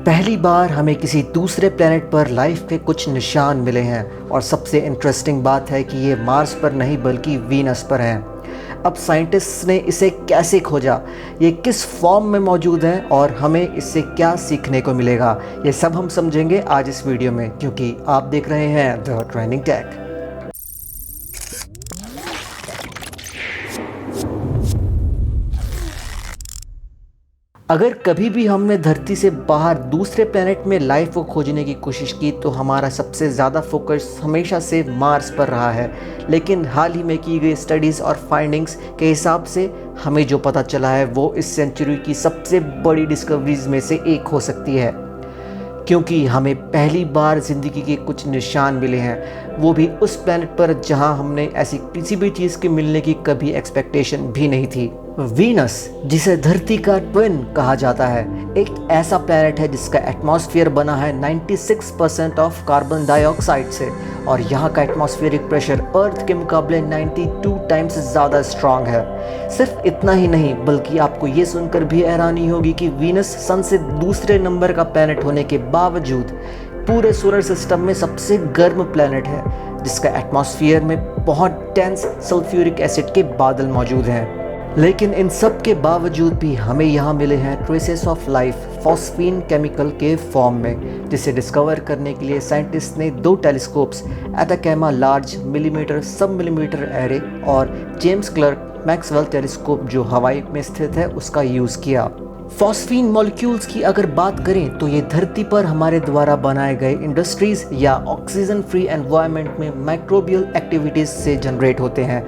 पहली बार हमें किसी दूसरे प्लेनेट पर लाइफ के कुछ निशान मिले हैं और सबसे इंटरेस्टिंग बात है कि ये मार्स पर नहीं बल्कि वीनस पर हैं। अब साइंटिस्ट्स ने इसे कैसे खोजा, ये किस फॉर्म में मौजूद है और हमें इससे क्या सीखने को मिलेगा, ये सब हम समझेंगे आज इस वीडियो में, क्योंकि आप देख रहे हैं द ट्रेंडिंग टेक। अगर कभी भी हमने धरती से बाहर दूसरे प्लेनेट में लाइफ को खोजने की कोशिश की तो हमारा सबसे ज़्यादा फोकस हमेशा से मार्स पर रहा है। लेकिन हाल ही में की गई स्टडीज़ और फाइंडिंग्स के हिसाब से हमें जो पता चला है वो इस सेंचुरी की सबसे बड़ी डिस्कवरीज में से एक हो सकती है, क्योंकि हमें पहली बार ज़िंदगी के कुछ निशान मिले हैं, वो भी उस प्लेनेट पर जहां हमने ऐसी किसी भी चीज़ के मिलने की कभी एक्सपेक्टेशन भी नहीं थी। वीनस, जिसे धरती का ट्विन कहा जाता है, एक ऐसा प्लेनेट है जिसका एटमॉस्फेयर बना है 96% ऑफ कार्बन डाइऑक्साइड से और यहाँ का एटमॉस्फेरिक प्रेशर अर्थ के मुकाबले 92 टाइम्स ज़्यादा स्ट्रांग है। सिर्फ इतना ही नहीं, बल्कि आपको ये सुनकर भी हैरानी होगी कि वीनस सन से दूसरे नंबर का प्लेनेट होने के बावजूद पूरे सोलर सिस्टम में सबसे गर्म प्लेनेट है, जिसका एटमॉस्फेयर में बहुत डेंस सल्फ्यूरिक एसिड के बादल मौजूद हैं। लेकिन इन सब के बावजूद भी हमें यहाँ मिले हैं traces of life phosphine chemical के फॉर्म में, जिसे डिस्कवर करने के लिए साइंटिस्ट ने 2 टेलीस्कोप्स, एटाकामा लार्ज मिलीमीटर सब मिलीमीटर एरे और जेम्स क्लर्क मैक्सवेल टेलीस्कोप जो हवाई में स्थित है उसका यूज़ किया। फॉस्फीन मॉलिक्यूल्स की अगर बात करें तो ये धरती पर हमारे द्वारा बनाए गए इंडस्ट्रीज या ऑक्सीजन फ्री एनवायरनमेंट में माइक्रोबियल एक्टिविटीज से जनरेट होते हैं।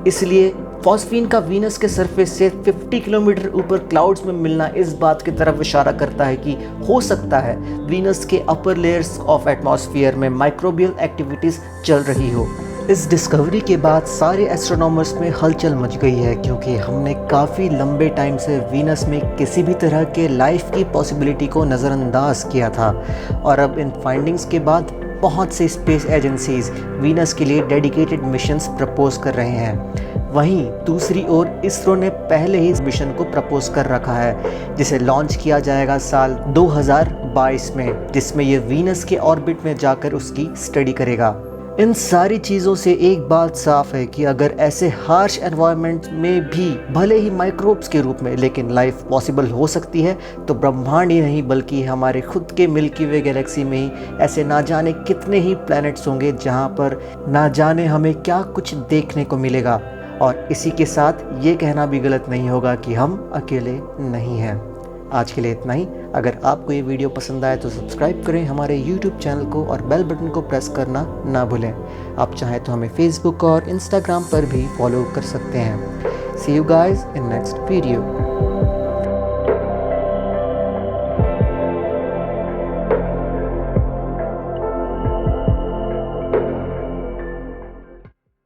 इसलिए फॉस्फीन का वीनस के सरफेस से 50 किलोमीटर ऊपर क्लाउड्स में मिलना इस बात की तरफ इशारा करता है कि हो सकता है वीनस के अपर लेयर्स ऑफ एटमॉस्फेयर में माइक्रोबियल एक्टिविटीज चल रही हो। इस डिस्कवरी के बाद सारे एस्ट्रोनॉमर्स में हलचल मच गई है, क्योंकि हमने काफ़ी लंबे टाइम से वीनस में किसी भी तरह के लाइफ की पॉसिबिलिटी को नज़रअंदाज किया था और अब इन फाइंडिंग्स के बाद बहुत से स्पेस एजेंसीज वीनस के लिए डेडिकेटेड मिशंस प्रपोज कर रहे हैं। वहीं दूसरी ओर इसरो ने पहले ही इस मिशन को प्रपोज कर रखा है, जिसे लॉन्च किया जाएगा साल 2022 में, जिसमें ये वीनस के ऑर्बिट में जाकर उसकी स्टडी करेगा। इन सारी चीज़ों से एक बात साफ है कि अगर ऐसे हार्श एनवायरनमेंट में भी भले ही माइक्रोब्स के रूप में लेकिन लाइफ पॉसिबल हो सकती है, तो ब्रह्मांड ही नहीं बल्कि हमारे खुद के मिल्की वे गैलेक्सी में ही ऐसे ना जाने कितने ही प्लैनेट्स होंगे जहां पर ना जाने हमें क्या कुछ देखने को मिलेगा। और इसी के साथ ये कहना भी गलत नहीं होगा कि हम अकेले नहीं हैं। आज के लिए इतना ही। अगर आपको ये वीडियो पसंद आए तो सब्सक्राइब करें हमारे YouTube चैनल को और बेल बटन को प्रेस करना ना भूलें। आप चाहें तो हमें Facebook और Instagram पर भी फॉलो कर सकते हैं। See you guys in next video.